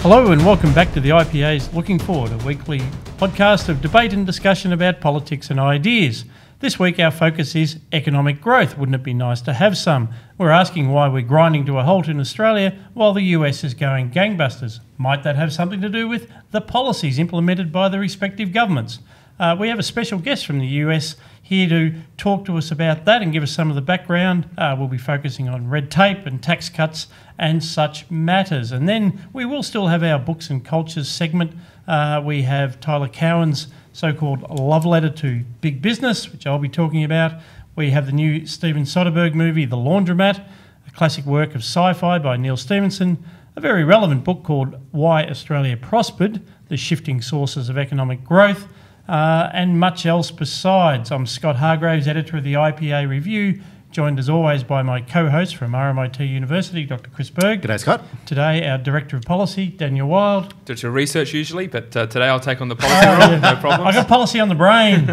Hello and welcome back to the IPA's Looking Forward, a weekly podcast of debate and discussion about politics and ideas. This week our focus is economic growth. Wouldn't it be nice to have some? We're asking why we're grinding to a halt in Australia while the US is going gangbusters. Might that have something to do with the policies implemented by the respective governments? We have a special guest from the US here to talk to us about that and give us some of the background. We'll be focusing on red tape and tax cuts and such matters. And then we will still have our books and cultures segment. We have Tyler Cowen's so-called love letter to big business, which I'll be talking about. We have the new Steven Soderbergh movie, The Laundromat, a classic work of sci-fi by Neal Stephenson, a very relevant book called Why Australia Prospered, The Shifting Sources of Economic Growth, and much else besides. I'm Scott Hargreaves, editor of the IPA Review, joined as always by my co-host from RMIT University, Dr Chris Berg. G'day, Scott. Today, our Director of Policy, Daniel Wild. Director of Research usually, but today I'll take on the policy role, no problems. I got policy on the brain.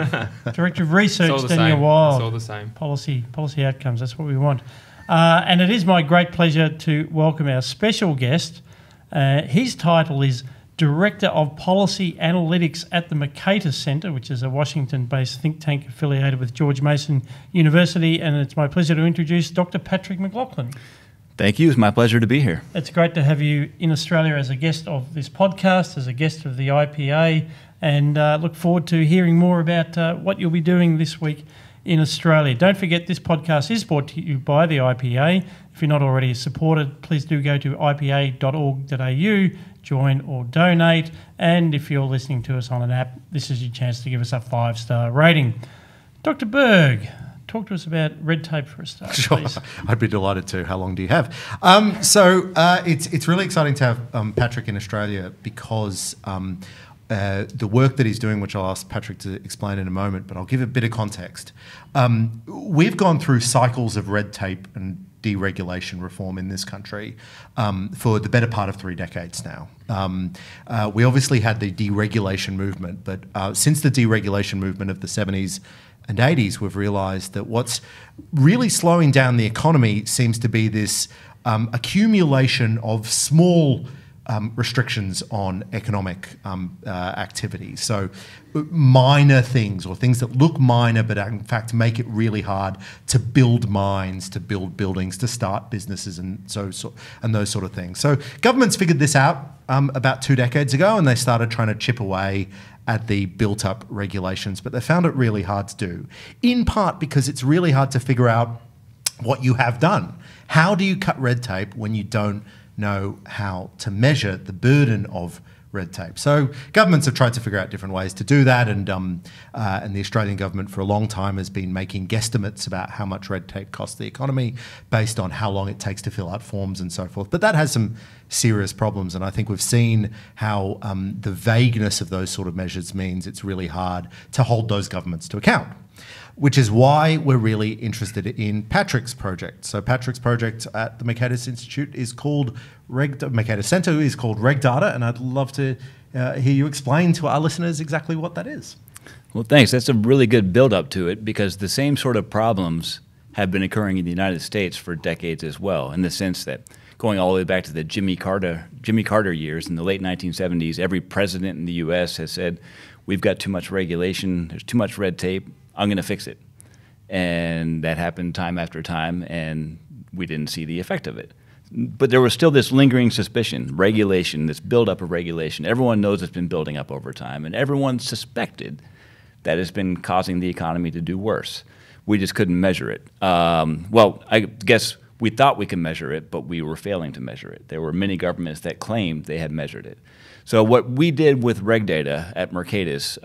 Director of Research, Daniel Wild. It's all the same. Policy outcomes, that's what we want. And it is my great pleasure to welcome our special guest. His title is Director of Policy Analytics at the Mercatus Center, which is a Washington-based think tank affiliated with George Mason University, and it's my pleasure to introduce Dr Patrick McLaughlin. Thank you. It's my pleasure to be here. It's great to have you in Australia as a guest of this podcast, as a guest of the IPA, and look forward to hearing more about what you'll be doing this week in Australia. Don't forget, this podcast is brought to you by the IPA. If you're not already supported, please do go to ipa.org.au, join or donate, and if you're listening to us on an app, this is your chance to give us a 5-star rating. Dr Berg, talk to us about red tape for a start, Sure, please. I'd be delighted to. How long do you have? It's really exciting to have Patrick in Australia because the work that he's doing, which I'll ask Patrick to explain in a moment, but I'll give a bit of context. We've gone through cycles of red tape and deregulation reform in this country for the better part of 3 decades now. We obviously had the deregulation movement, but since the deregulation movement of the 70s and 80s, we've realised that what's really slowing down the economy seems to be this accumulation of small restrictions on economic activity. So minor things or things that look minor but in fact make it really hard to build mines, to build buildings, to start businesses and those sort of things. So governments figured this out about 2 decades ago, and they started trying to chip away at the built-up regulations, but they found it really hard to do, in part because it's really hard to figure out what you have done. How do you cut red tape when you don't know how to measure the burden of red tape? So governments have tried to figure out different ways to do that, and the Australian government for a long time has been making guesstimates about how much red tape costs the economy based on how long it takes to fill out forms and so forth. But that has some serious problems, and I think we've seen how the vagueness of those sort of measures means it's really hard to hold those governments to account, which is why we're really interested in Patrick's project. So Patrick's project at the Mercatus Institute is called Mercatus Center is called RegData, and I'd love to hear you explain to our listeners exactly what that is. Well, thanks. That's a really good build-up to it, because the same sort of problems have been occurring in the United States for decades as well, in the sense that going all the way back to the Jimmy Carter years in the late 1970s, every president in the U.S. has said, we've got too much regulation, there's too much red tape, I'm going to fix it. And that happened time after time, and we didn't see the effect of it. But there was still this lingering suspicion, regulation, this buildup of regulation. Everyone knows it's been building up over time, and everyone suspected that it's been causing the economy to do worse. We just couldn't measure it. Well, I guess we thought we could measure it, but we were failing to measure it. There were many governments that claimed they had measured it. So what we did with RegData at Mercatus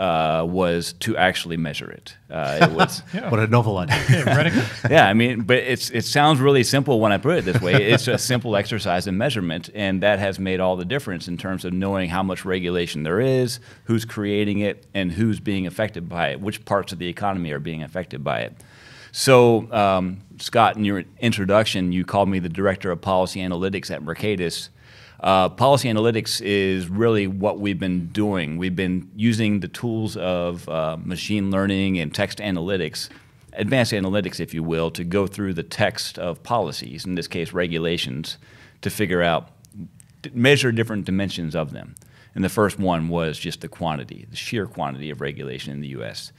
was to actually measure it. It was What a novel idea. yeah, I mean, but it sounds really simple when I put it this way. It's a simple exercise in measurement, and that has made all the difference in terms of knowing how much regulation there is, who's creating it, and who's being affected by it, which parts of the economy are being affected by it. So, Scott, in your introduction, you called me the Director of Policy Analytics at Mercatus. Policy analytics is really what we've been doing. We've been using the tools of machine learning and text analytics, advanced analytics, if you will, to go through the text of policies, in this case regulations, to figure out measure different dimensions of them. And the first one was just the quantity, the sheer quantity of regulation in the U.S.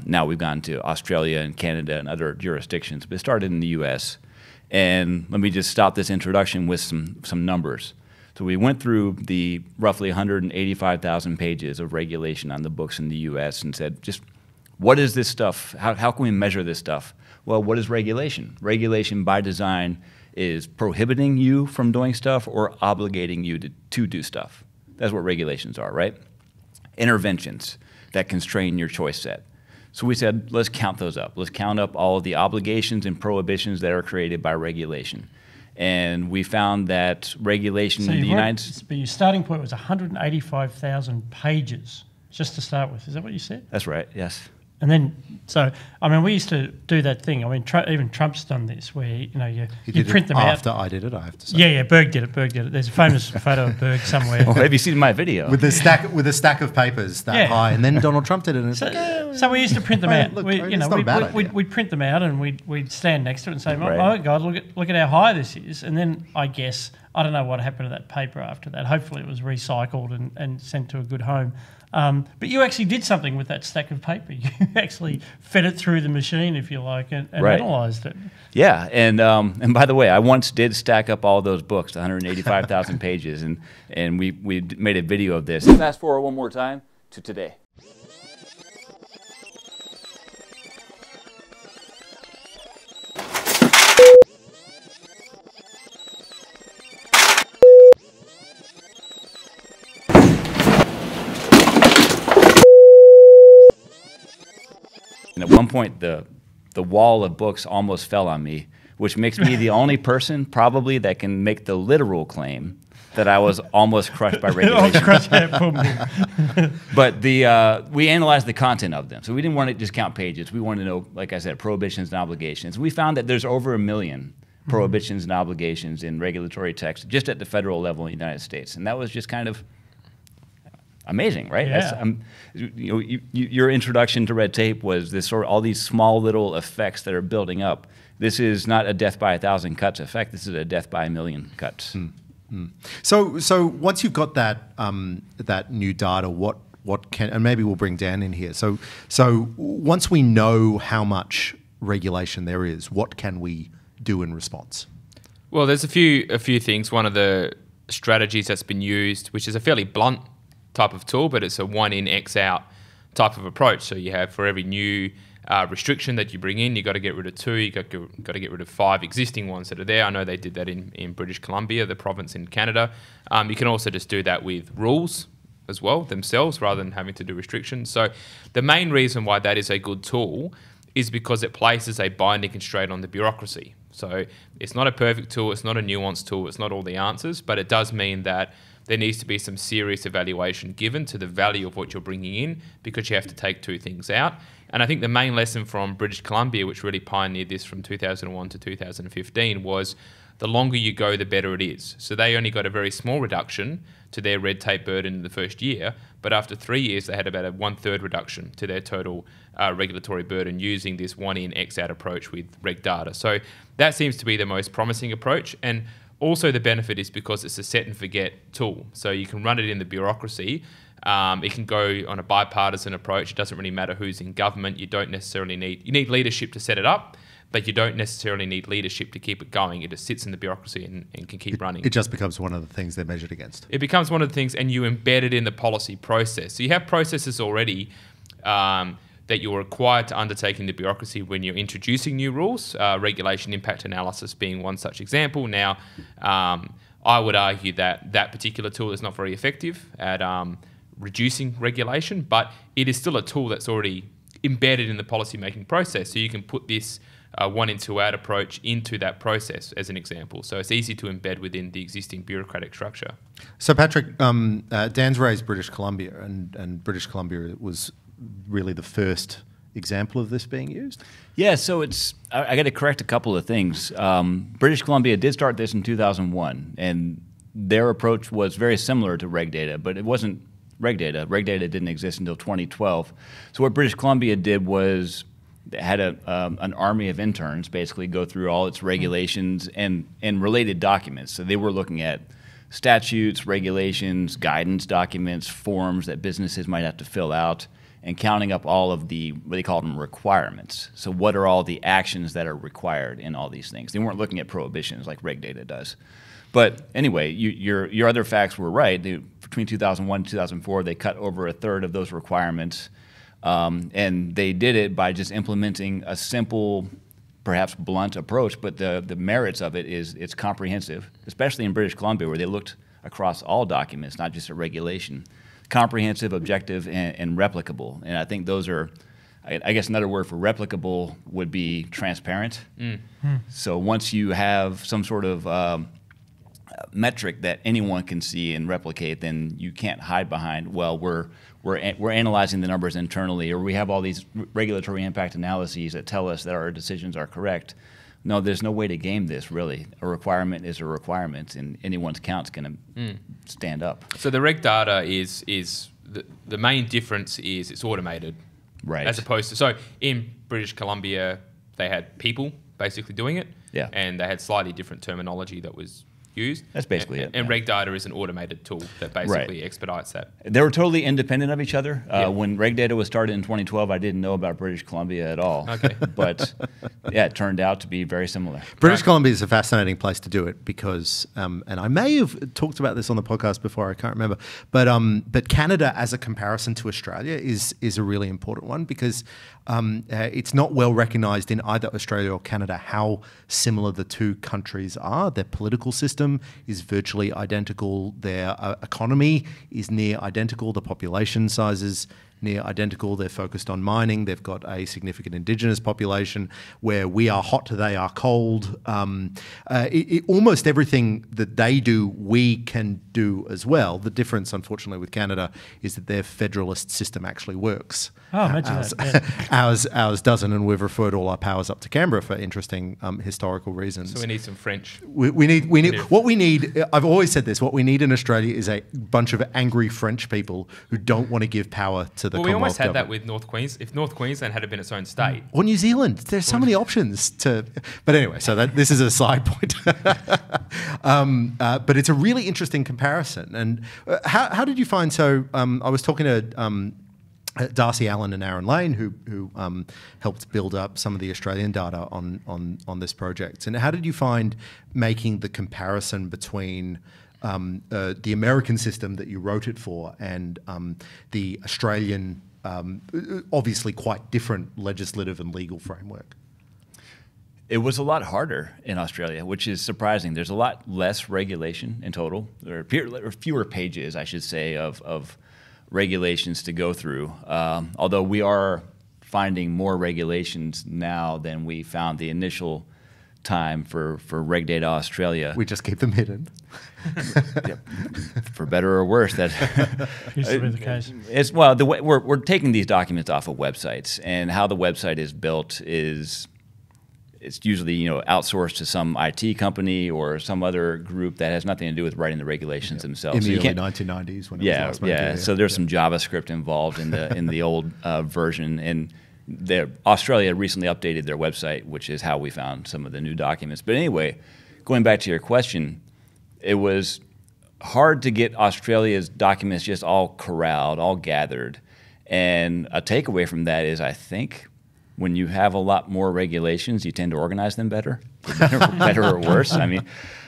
Now we've gone to Australia and Canada and other jurisdictions, but it started in the U.S. And let me just stop this introduction with some numbers. So we went through the roughly 185,000 pages of regulation on the books in the U.S. and said, just what is this stuff? How can we measure this stuff? Well, what is regulation? Regulation by design is prohibiting you from doing stuff or obligating you to do stuff. That's what regulations are, right? Interventions that constrain your choice set. So we said, let's count those up. Let's count up all of the obligations and prohibitions that are created by regulation. And we found that regulation in the United States... But your starting point was 185,000 pages, just to start with. Is that what you said? That's right, yes. And then, so, I mean, we used to do that thing. I mean, even Trump's done this where, you know, you print them out. After I did it, I have to say. Yeah, Berg did it. There's a famous photo of Berg somewhere. Oh, have you seen my video? With a stack of papers that high, and then Donald Trump did it. And so we used to print them out. Look, We'd print them out and we'd stand next to it and say, oh God, look at how high this is. And then I guess, I don't know what happened to that paper after that. Hopefully it was recycled and sent to a good home. But you actually did something with that stack of paper. You actually fed it through the machine, if you like, and analysed it. Yeah, and by the way, I once did stack up all those books, to 185,000 pages, and we made a video of this. Fast forward one more time to today. And at one point, the wall of books almost fell on me, which makes me the only person probably that can make the literal claim that I was almost crushed by regulation. But we analyzed the content of them. So we didn't want to just count pages. We wanted to know, like I said, prohibitions and obligations. We found that there's over 1 million prohibitions and obligations in regulatory text just at the federal level in the United States. And that was just kind of amazing, right? Yeah. Your introduction to red tape was this sort of all these small little effects that are building up. This is not a death by 1,000 cuts effect. This is a death by 1 million cuts. So once you've got that that new data, what can, and maybe we'll bring Dan in here. So once we know how much regulation there is, what can we do in response? Well, there's a few things. One of the strategies that's been used, which is a fairly blunt type of tool, but it's a 1 in, X out type of approach. So you have, for every new restriction that you bring in, you've got to get rid of 2, you've got to get rid of 5 existing ones that are there. I know they did that in British Columbia, the province in Canada. You can also just do that with rules as well themselves, rather than having to do restrictions. So the main reason why that is a good tool is because it places a binding constraint on the bureaucracy. So it's not a perfect tool, it's not a nuanced tool, it's not all the answers, but it does mean that there needs to be some serious evaluation given to the value of what you're bringing in, because you have to take 2 things out. And I think the main lesson from British Columbia, which really pioneered this from 2001 to 2015, was the longer you go, the better it is. So they only got a very small reduction to their red tape burden in the first year, but after 3 years, they had about a 1/3 reduction to their total regulatory burden using this 1 in, X out approach with RegData. So that seems to be the most promising approach. And also the benefit is because it's a set and forget tool. So you can run it in the bureaucracy. It can go on a bipartisan approach. It doesn't really matter who's in government. You don't necessarily you need leadership to set it up, but you don't necessarily need leadership to keep it going. It just sits in the bureaucracy and can keep running. It just becomes one of the things they're measured against. It becomes one of the things, and you embed it in the policy process. So you have processes already that you're required to undertake in the bureaucracy when you're introducing new rules, regulation impact analysis being one such example. Now, I would argue that that particular tool is not very effective at reducing regulation, but it is still a tool that's already embedded in the policy-making process. So you can put this 1 in, 2 out approach into that process as an example. So it's easy to embed within the existing bureaucratic structure. So Patrick, Dan's raised British Columbia, and British Columbia was really the first example of this being used? Yeah, so I got to correct a couple of things. British Columbia did start this in 2001, and their approach was very similar to RegData, but it wasn't RegData. RegData didn't exist until 2012. So what British Columbia did was they had an army of interns basically go through all its regulations and related documents. So they were looking at statutes, regulations, guidance documents, forms that businesses might have to fill out, and counting up all of the, what they call them, requirements. So what are all the actions that are required in all these things? They weren't looking at prohibitions like RegData does. But anyway, your other facts were right. Between 2001 and 2004, they cut over a third of those requirements. And they did it by just implementing a simple, perhaps blunt approach, but the merits of it is it's comprehensive, especially in British Columbia, where they looked across all documents, not just a regulation. Comprehensive, objective, and replicable. And I think those are, I guess another word for replicable would be transparent. So once you have some sort of metric that anyone can see and replicate, then you can't hide behind, well, we're analyzing the numbers internally, or we have all these regulatory impact analyses that tell us that our decisions are correct. No, there's no way to game this, really. A requirement is a requirement, and anyone's count's going to stand up. So the RegData is the main difference is it's automated. Right. As opposed to, so in British Columbia, they had people basically doing it. Yeah. And they had slightly different terminology that was used. That's basically it. And yeah. RegData is an automated tool that basically expedites that. They were totally independent of each other. When RegData was started in 2012, I didn't know about British Columbia at all. Okay. But yeah, it turned out to be very similar. British Columbia is a fascinating place to do it because, and I may have talked about this on the podcast before, I can't remember, but Canada as a comparison to Australia is a really important one because it's not well recognised in either Australia or Canada how similar the two countries are. Their political system is virtually identical. Their economy is near identical. The population sizes near identical. They're focused on mining. They've got a significant Indigenous population where we are hot, they are cold. Almost everything that they do, we can do as well. The difference, unfortunately, with Canada is that their federalist system actually works. Oh, imagine that. Yeah. Ours doesn't, and we've referred all our powers up to Canberra for interesting historical reasons. So we need some French. We need what we need. I've always said this. What we need in Australia is a bunch of angry French people who don't want to give power to the. Well, we almost had that with North Queensland. If North Queensland had been its own state, or New Zealand, there's so many options to. But anyway, so this is a side point. But it's a really interesting comparison. And how did you find? So I was talking to. Darcy Allen and Aaron Lane, who helped build up some of the Australian data on this project. And how did you find making the comparison between the American system that you wrote it for and the Australian, obviously quite different legislative and legal framework? It was a lot harder in Australia, which is surprising. There's a lot less regulation in total. There are fewer pages, I should say, of regulations to go through, although we are finding more regulations now than we found the initial time for Reg Data Australia. We just keep them hidden. Yep. For better or worse, that used to be the case. Well, the way we're taking these documents off of websites, and how the website is built is it's usually outsourced to some IT company or some other group that has nothing to do with writing the regulations themselves. In the early 1990s when it was last made. Yeah. So there's some JavaScript involved in the old version, and Australia recently updated their website, which is how we found some of the new documents. But anyway, going back to your question, it was hard to get Australia's documents just all corralled, all gathered, and a takeaway from that is, I think, when you have a lot more regulations, you tend to organize them better or worse. I mean,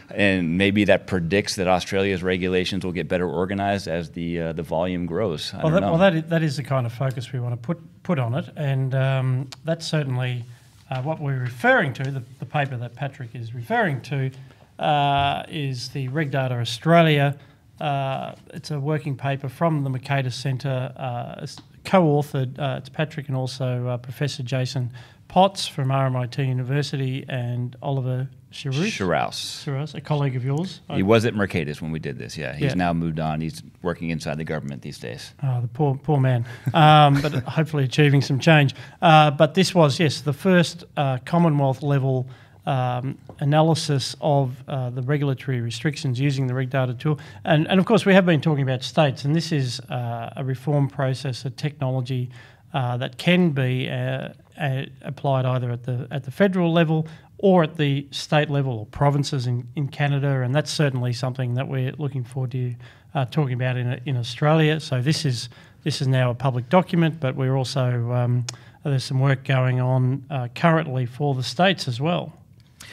and maybe that predicts that Australia's regulations will get better organized as the volume grows. I don't know. That is the kind of focus we want to put on it, and that's certainly what we're referring to. The paper that Patrick is referring to is the Reg Data Australia. It's a working paper from the Mercatus Center. Co-authored, it's Patrick and also Professor Jason Potts from RMIT University and Oliver Shiraus, a colleague of yours. He was at Mercatus when we did this, yeah. He's now moved on. He's working inside the government these days. Oh, the poor man. But hopefully achieving some change. But this was, yes, the first Commonwealth-level analysis of the regulatory restrictions using the RegData tool. And of course, we have been talking about states, and this is a reform process, a technology that can be applied either at the federal level or at the state level or provinces in Canada, and that's certainly something that we're looking forward to talking about in Australia. So this is now a public document, but we're also there's some work going on currently for the states as well.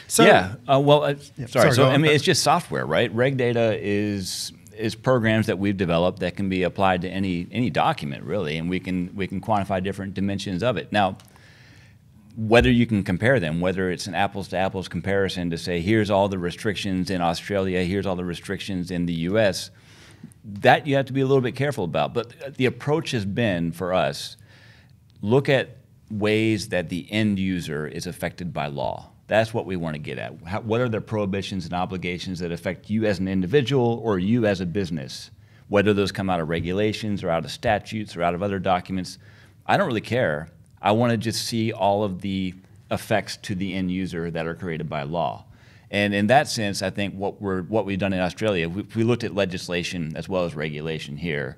So, So I mean, it's just software, right? RegData is programs that we've developed that can be applied to any document, really, and we can quantify different dimensions of it. Now, whether you can compare them, whether it's an apples-to-apples comparison to say, here's all the restrictions in Australia, here's all the restrictions in the U.S., that you have to be a little bit careful about. But the approach has been, for us, look at ways that the end user is affected by law. That's what we want to get at. What are the prohibitions and obligations that affect you as an individual or you as a business? Whether those come out of regulations or out of statutes or out of other documents, I don't really care. I want to just see all of the effects to the end user that are created by law. And in that sense, I think what we've done in Australia, we looked at legislation as well as regulation here,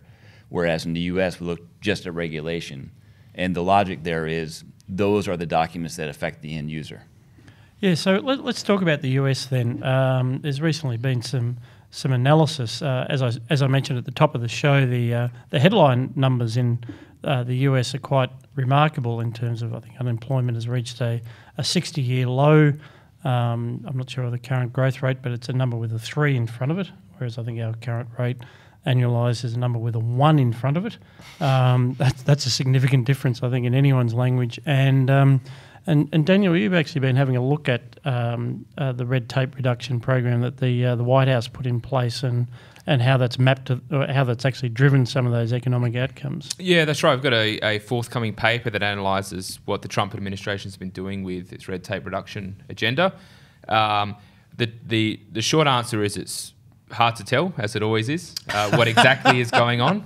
whereas in the U.S. we looked just at regulation. And the logic there is those are the documents that affect the end user. Yeah, so let's talk about the US then. There's recently been some analysis. As I mentioned at the top of the show, the headline numbers in the US are quite remarkable in terms of, I think, unemployment has reached a 60-year low. I'm not sure of the current growth rate, but it's a number with a 3 in front of it, whereas I think our current rate annualised is a number with a 1 in front of it. That's a significant difference, I think, in anyone's language. And Daniel, you've actually been having a look at the red tape reduction program that the White House put in place and how that's mapped to, or how that's actually driven some of those economic outcomes. Yeah, that's right. I've got a forthcoming paper that analyses what the Trump administration's been doing with its red tape reduction agenda. The short answer is it's hard to tell, as it always is, what exactly is going on.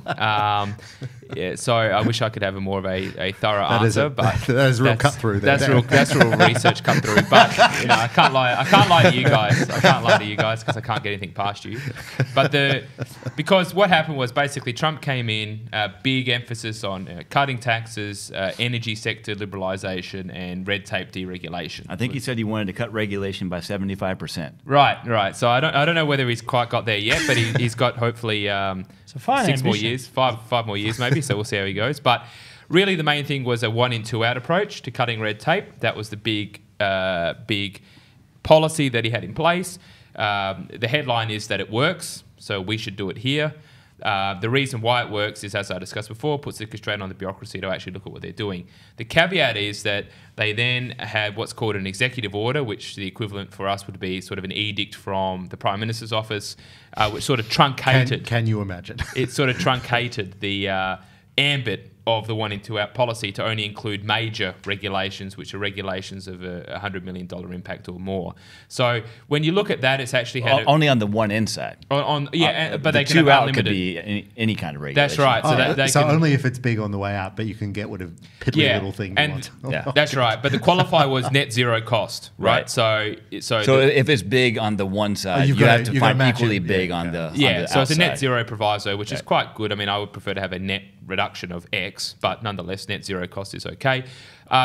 Yeah, so I wish I could have a more of a thorough answer, but that is real cut through. That's real research cut through. But I can't lie to you guys. I can't lie to you guys because I can't get anything past you. But because what happened was basically Trump came in, big emphasis on cutting taxes, energy sector liberalisation, and red tape deregulation. I think he said he wanted to cut regulation by 75%. Right. So I don't know whether he's quite got there yet, but he's got hopefully 6 more years, five more years maybe. So we'll see how he goes. But really, the main thing was a 1 in 2 out approach to cutting red tape. That was the big policy that he had in place. The headline is that it works, so we should do it here. The reason why it works is, as I discussed before, puts the constraint on the bureaucracy to actually look at what they're doing. The caveat is that they then had what's called an executive order, which the equivalent for us would be sort of an edict from the Prime Minister's office, which sort of truncated. Can you imagine? It sort of truncated the ambit of the 1 in 2 out policy to only include major regulations, which are regulations of $100 million impact or more. So when you look at that, it's actually had only on the one in side. But they can have 2 out unlimited. could be any kind of regulation. That's right. So, only if it's big on the way out, but you can get whatever piddly little thing you want. Yeah, that's right. But the qualifier was net zero cost, right? So if it's big on the one side, you have to find equally big on the so it's a net outside. zero proviso, which is quite good. I mean, I would prefer to have a net reduction of X, but nonetheless, net zero cost is okay.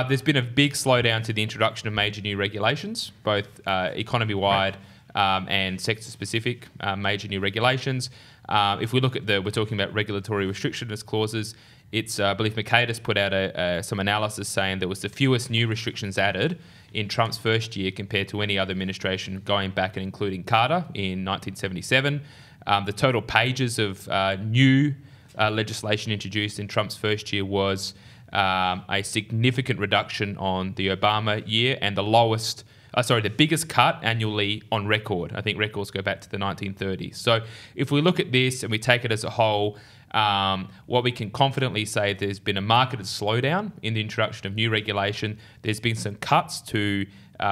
There's been a big slowdown to the introduction of major new regulations, both economy-wide and sector-specific major new regulations. If we look at we're talking about regulatory restrictionist clauses, I believe Mercatus put out some analysis saying there was the fewest new restrictions added in Trump's first year compared to any other administration going back and including Carter in 1977. The total pages of new legislation introduced in Trump's first year was a significant reduction on the Obama year and the biggest cut annually on record. I think records go back to the 1930s. So if we look at this and we take it as a whole, what we can confidently say, there's been a marked slowdown in the introduction of new regulation. There's been some cuts to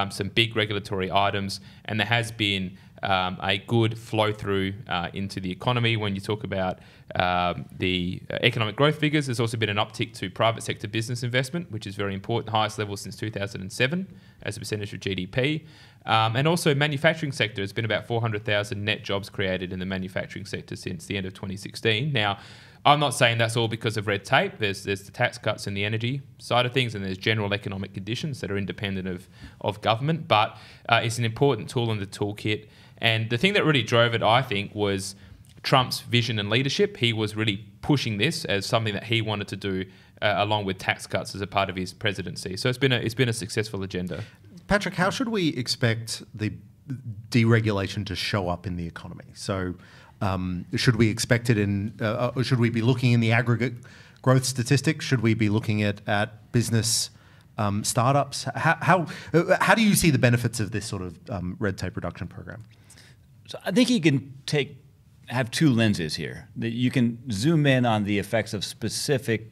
some big regulatory items, and there has been a good flow through into the economy. When you talk about the economic growth figures, there's also been an uptick to private sector business investment, which is very important, highest level since 2007 as a percentage of GDP. And also manufacturing sector, has been about 400,000 net jobs created in the manufacturing sector since the end of 2016. Now, I'm not saying that's all because of red tape. There's the tax cuts and the energy side of things, and there's general economic conditions that are independent of government. But it's an important tool in the toolkit. And the thing that really drove it, I think, was Trump's vision and leadership. He was really pushing this as something that he wanted to do along with tax cuts as a part of his presidency. So it's been a successful agenda. Patrick, how should we expect the deregulation to show up in the economy? So should we expect it in, should we be looking in the aggregate growth statistics? Should we be looking at business startups? How do you see the benefits of this sort of red tape reduction program? So I think you can have two lenses here. That you can zoom in on the effects of specific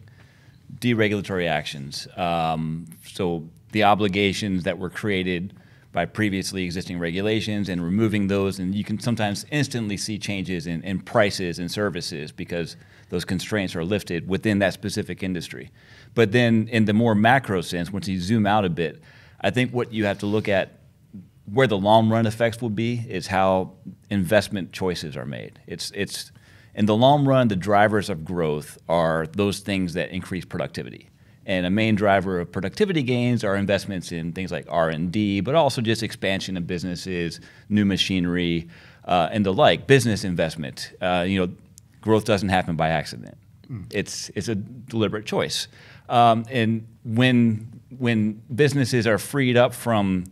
deregulatory actions. So the obligations that were created by previously existing regulations and removing those, and you can sometimes instantly see changes in prices and services because those constraints are lifted within that specific industry. But then in the more macro sense, once you zoom out a bit, I think what you have to look at where the long run effects will be is how investment choices are made. It's in the long run, the drivers of growth are those things that increase productivity. And a main driver of productivity gains are investments in things like R&D, but also just expansion of businesses, new machinery, and the like. Business investment, growth doesn't happen by accident. It's a deliberate choice. And when businesses are freed up from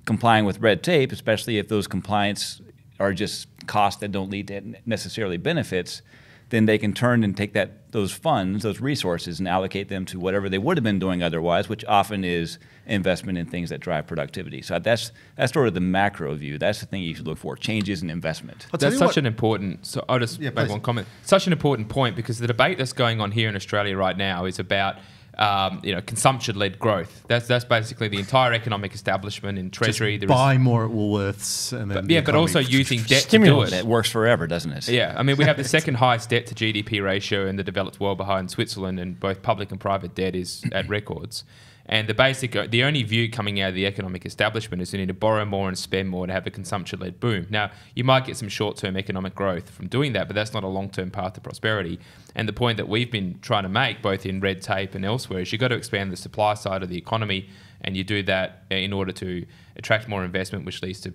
complying with red tape, especially if those compliance are just costs that don't lead to necessarily benefits, then they can turn and take those funds, those resources, and allocate them to whatever they would have been doing otherwise, which often is investment in things that drive productivity. So that's sort of the macro view. That's the thing you should look for, changes in investment. That's such an important, so I'll just make one comment. Such an important point because the debate that's going on here in Australia right now is about consumption-led growth. That's basically the entire economic establishment in Treasury. Just buy more at Woolworths, and then but also using debt to do it. It works forever, doesn't it? Yeah, I mean we have the second highest debt to GDP ratio in the developed world behind Switzerland, and both public and private debt is at records. And the only view coming out of the economic establishment is you need to borrow more and spend more to have a consumption-led boom. Now, you might get some short-term economic growth from doing that, but that's not a long-term path to prosperity. And the point that we've been trying to make, both in red tape and elsewhere, is you've got to expand the supply side of the economy, and you do that in order to attract more investment, which leads to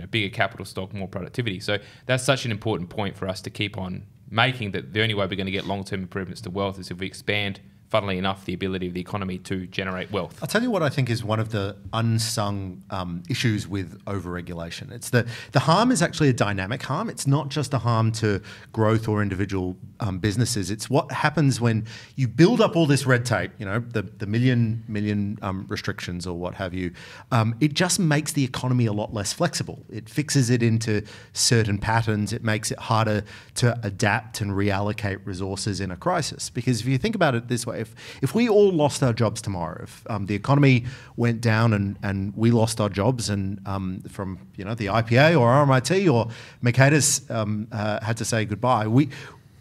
bigger capital stock, more productivity. So that's such an important point for us to keep on making, that the only way we're going to get long-term improvements to wealth is if we expand, funnily enough, the ability of the economy to generate wealth. I'll tell you what I think is one of the unsung issues with overregulation. It's the harm is actually a dynamic harm. It's not just a harm to growth or individual businesses. It's what happens when you build up all this red tape, the million restrictions or what have you. It just makes the economy a lot less flexible. It fixes it into certain patterns. It makes it harder to adapt and reallocate resources in a crisis. Because if you think about it this way, if we all lost our jobs tomorrow, if the economy went down and we lost our jobs, and from the IPA or RMIT or Mercatus had to say goodbye,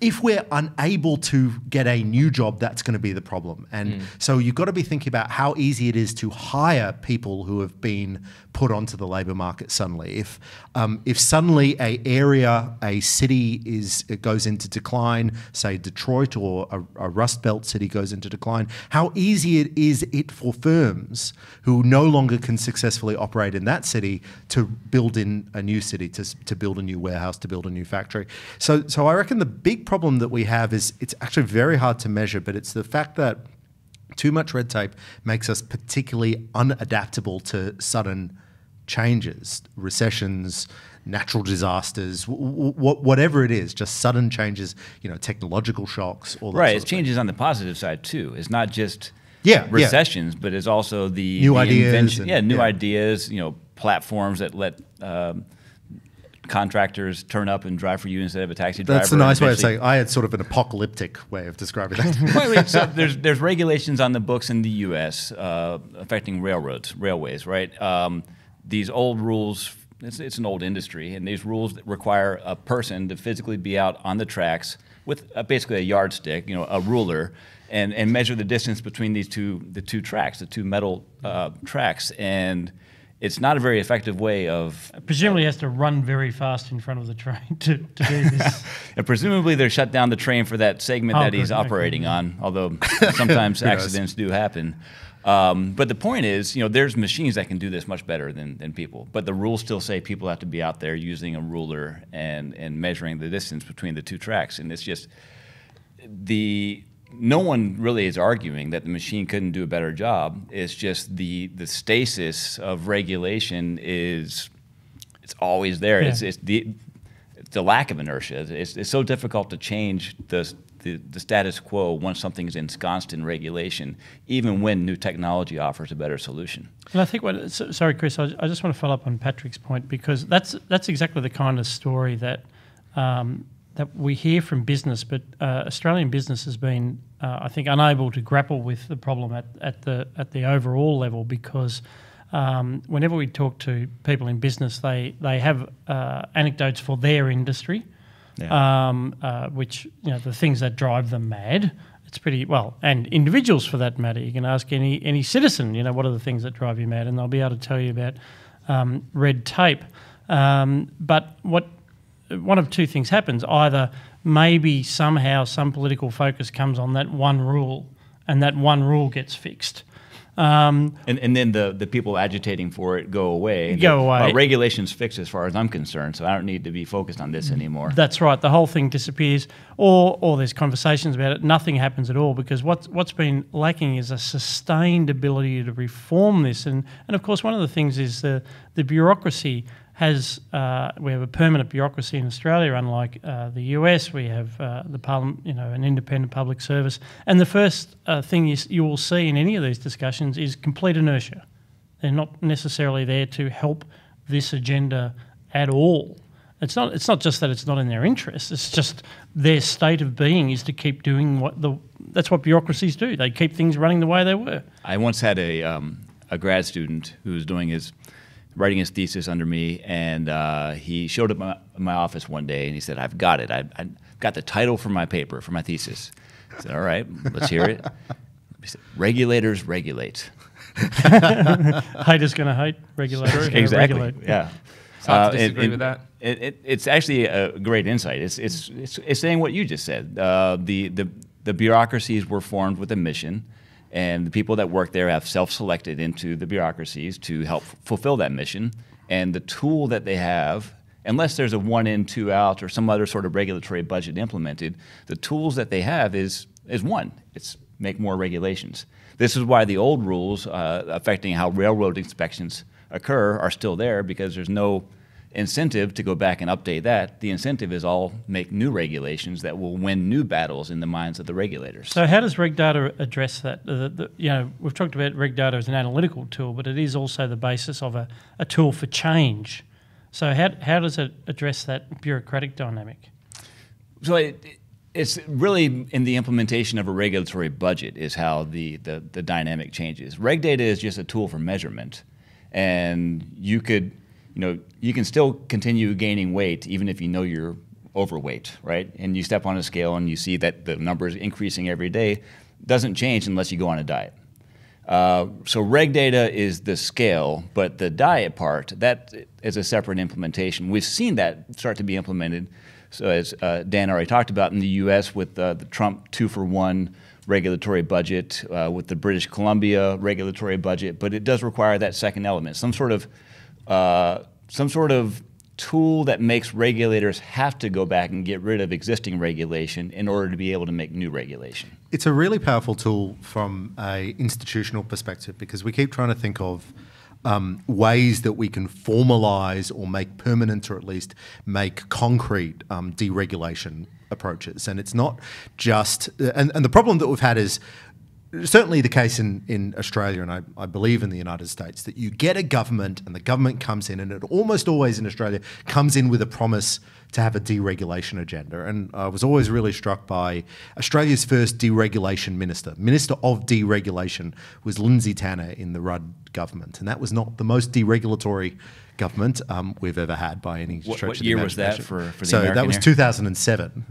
if we're unable to get a new job, that's going to be the problem. And so you've got to be thinking about how easy it is to hire people who have been put onto the labour market suddenly. If suddenly a city goes into decline, say Detroit or a Rust Belt city goes into decline, how easy it is for firms who no longer can successfully operate in that city to build in a new city, to build a new warehouse, to build a new factory. So I reckon the big problem that we have is it's actually very hard to measure, but it's the fact that too much red tape makes us particularly unadaptable to sudden changes, recessions, natural disasters, whatever it is, just sudden changes, technological shocks, all that right, sort it's of thing. changes on the positive side too. It's not just recessions, but it's also the new the ideas. invention, new ideas, platforms that let contractors turn up and drive for you instead of a taxi driver. That's a nice way of saying. I had sort of an apocalyptic way of describing that. So there's regulations on the books in the U.S. Affecting railways, right? These old rules, it's an old industry, and these rules require a person to physically be out on the tracks with basically a yardstick, a ruler, and measure the distance between the two tracks, the two metal tracks. And it's not a very effective way of... Presumably he has to run very fast in front of the train to do this. And presumably they're shut down the train for that segment that he's operating on, although sometimes accidents do happen. But the point is, there's machines that can do this much better than people. But the rules still say people have to be out there using a ruler and measuring the distance between the two tracks. And it's just no one really is arguing that the machine couldn't do a better job. It's just the stasis of regulation it's always there. Yeah. It's the lack of inertia. It's so difficult to change the status quo once something is ensconced in regulation, even when new technology offers a better solution. And I think sorry, Chris, I just want to follow up on Patrick's point, because that's exactly the kind of story that we hear from business, but Australian business has been, I think, unable to grapple with the problem at the overall level, because whenever we talk to people in business, they have anecdotes for their industry, which the things that drive them mad. It's pretty well, and individuals for that matter. You can ask any citizen, what are the things that drive you mad, and they'll be able to tell you about red tape. But one of two things happens. Either maybe somehow some political focus comes on that one rule, and that one rule gets fixed. And then the people agitating for it go away. Regulation's fixed as far as I'm concerned, so I don't need to be focused on this anymore. That's right. The whole thing disappears, or there's conversations about it. Nothing happens at all, because what's been lacking is a sustained ability to reform this. And of course, one of the things is the bureaucracy has we have a permanent bureaucracy in Australia, unlike the US. We have the Parliament, an independent public service. And the first thing you will see in any of these discussions is complete inertia. They're not necessarily there to help this agenda at all. It's not just that it's not in their interest. It's just their state of being is to keep doing that's what bureaucracies do. They keep things running the way they were. I once had a grad student who was writing his thesis under me, and he showed up in my office one day, and he said, "I've got it. I've got the title for my paper, for my thesis." I said, "All right, let's hear it." He said, "Regulators regulate." Haters going to hate, regulators going to regulate. Yeah. It's hard to disagree with that. It's actually a great insight. It's saying what you just said. The bureaucracies were formed with a mission, and the people that work there have self-selected into the bureaucracies to help fulfill that mission. And the tool that they have, unless there's a 1 in, 2 out, or some other sort of regulatory budget implemented, the tools that they have is one. It's make more regulations. This is why the old rules affecting how railroad inspections occur are still there, because there's no incentive to go back and update that. The incentive is all make new regulations that will win new battles in the minds of the regulators. So how does RegData address that? We've talked about RegData as an analytical tool, but it is also the basis of a tool for change. So how does it address that bureaucratic dynamic? So it's really in the implementation of a regulatory budget is how the dynamic changes. RegData is just a tool for measurement, and you can still continue gaining weight even if you know you're overweight, right? And you step on a scale and you see that the number is increasing every day. Doesn't change unless you go on a diet. So RegData is the scale, but the diet part, that is a separate implementation. We've seen that start to be implemented. So as Dan already talked about in the US with the Trump 2-for-1 regulatory budget, with the British Columbia regulatory budget, but it does require that second element, some sort of tool that makes regulators have to go back and get rid of existing regulation in order to be able to make new regulation. It's a really powerful tool from an institutional perspective, because we keep trying to think of ways that we can formalise or make permanent, or at least make concrete deregulation approaches. And it's not just, and the problem that we've had is certainly the case in Australia, and I believe in the United States, that you get a government and the government comes in, and it almost always in Australia comes in with a promise to have a deregulation agenda. And I was always really struck by Australia's first deregulation minister. Minister of Deregulation was Lindsay Tanner in the Rudd government. And that was not the most deregulatory government we've ever had by any stretch of the imagination. What year was that for the So American that was year? 2007,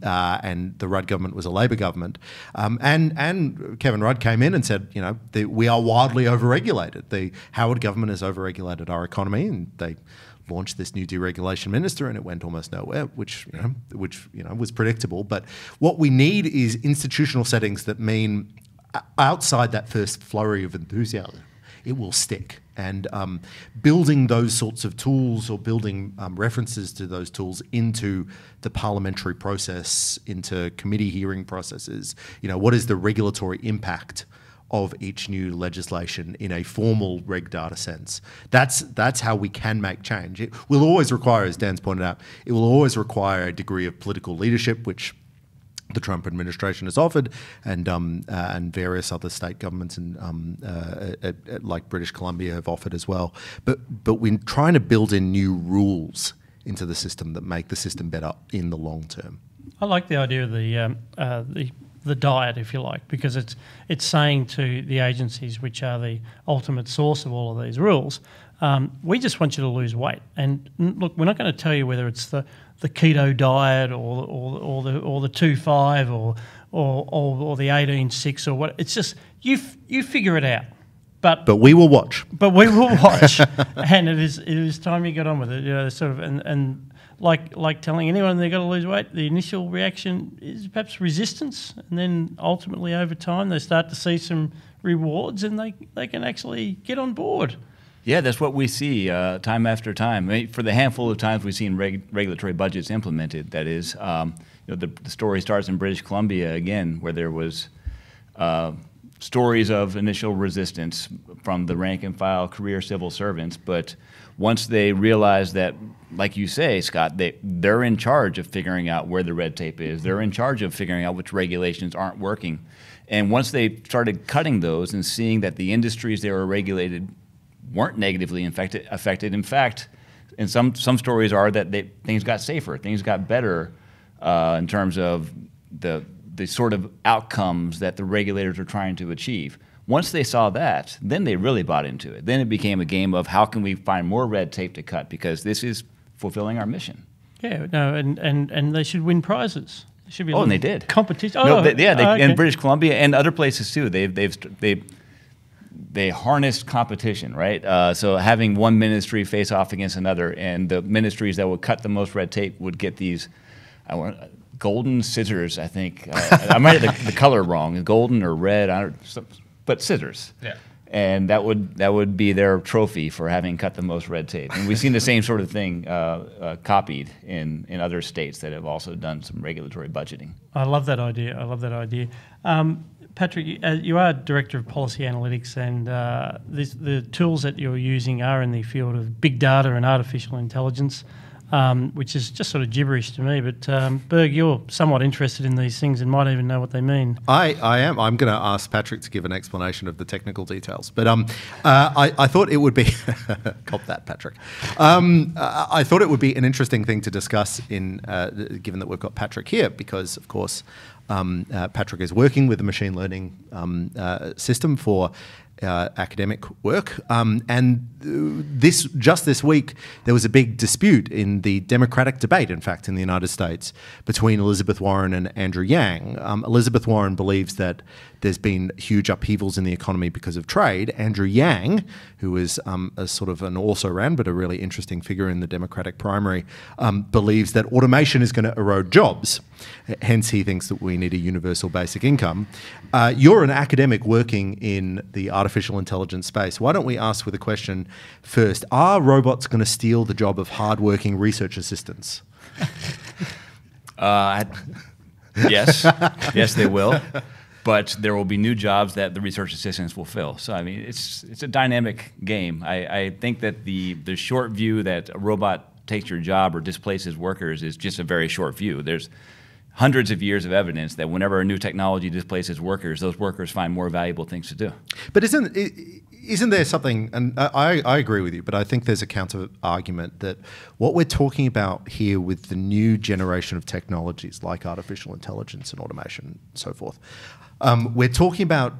and the Rudd government was a Labor government. And Kevin Rudd came in and said, you know, we are wildly overregulated. The Howard government has overregulated our economy, and they launched this new deregulation minister, and it went almost nowhere, which was predictable. But what we need is institutional settings that mean outside that first flurry of enthusiasm, it will stick. And building those sorts of tools, or building references to those tools into the parliamentary process, into committee hearing processes. You know, what is the regulatory impact of each new legislation in a formal reg data sense? That's how we can make change. It will always require, as Dan's pointed out, it will always require a degree of political leadership, which the Trump administration has offered, and various other state governments and like British Columbia have offered as well. But we're trying to build in new rules into the system that make the system better in the long term. I like the idea of the diet, if you like, because it's saying to the agencies, which are the ultimate source of all of these rules, we just want you to lose weight. And look, we're not going to tell you whether it's the keto diet or the 2-5 or the 18-6 or what. It's just you figure it out. But we will watch. But we will watch, and it is time you get on with it. You know, sort of, and like telling anyone they've got to lose weight, the initial reaction is perhaps resistance, and then ultimately over time they start to see some rewards, and they can actually get on board. Yeah, that's what we see time after time. I mean, for the handful of times we've seen regulatory budgets implemented, that is, the story starts in British Columbia again, where there was stories of initial resistance from the rank and file career civil servants, but once they realized that, like you say, Scott, they're in charge of figuring out where the red tape is, they're in charge of figuring out which regulations aren't working, and once they started cutting those and seeing that the industries they were regulated weren't negatively affected. In fact, and some stories are that things got safer, things got better in terms of the sort of outcomes that the regulators are trying to achieve. Once they saw that, then they really bought into it. Then it became a game of how can we find more red tape to cut, because this is fulfilling our mission. Yeah, no, and they should win prizes. There should be and they did competition. No, okay. In British Columbia and other places too. They harnessed competition, right? So having one ministry face off against another, and the ministries that would cut the most red tape would get these golden scissors, I think. I might have the color wrong, golden or red, but scissors. Yeah. And that would be their trophy for having cut the most red tape. And we've seen the same sort of thing copied in other states that have also done some regulatory budgeting. I love that idea. Patrick, you are Director of Policy Analytics, and the tools that you're using are in the field of big data and artificial intelligence, which is just sort of gibberish to me. But Berg, you're somewhat interested in these things and might even know what they mean. I am. I'm going to ask Patrick to give an explanation of the technical details. But I thought it would be... Cop that, Patrick. I thought it would be an interesting thing to discuss given that we've got Patrick here, because, of course, Patrick is working with the machine learning system for academic work, and this week there was a big dispute in the Democratic debate, in fact, in the United States, between Elizabeth Warren and Andrew Yang. Elizabeth Warren believes that there's been huge upheavals in the economy because of trade. Andrew Yang, who is a sort of an also-ran but a really interesting figure in the Democratic primary, believes that automation is going to erode jobs. Hence, he thinks that we need a universal basic income. You're an academic working in the artificial intelligence space. Why don't we ask with a question first? Are robots going to steal the job of hardworking research assistants? Yes. Yes, they will. But there will be new jobs that the research assistants will fill. So, I mean, it's a dynamic game. I think that the short view that a robot takes your job or displaces workers is just a very short view. There's hundreds of years of evidence that whenever a new technology displaces workers, those workers find more valuable things to do. But isn't there something, and I agree with you, but I think there's a counter argument that what we're talking about here with the new generation of technologies like artificial intelligence and automation and so forth, we're talking about,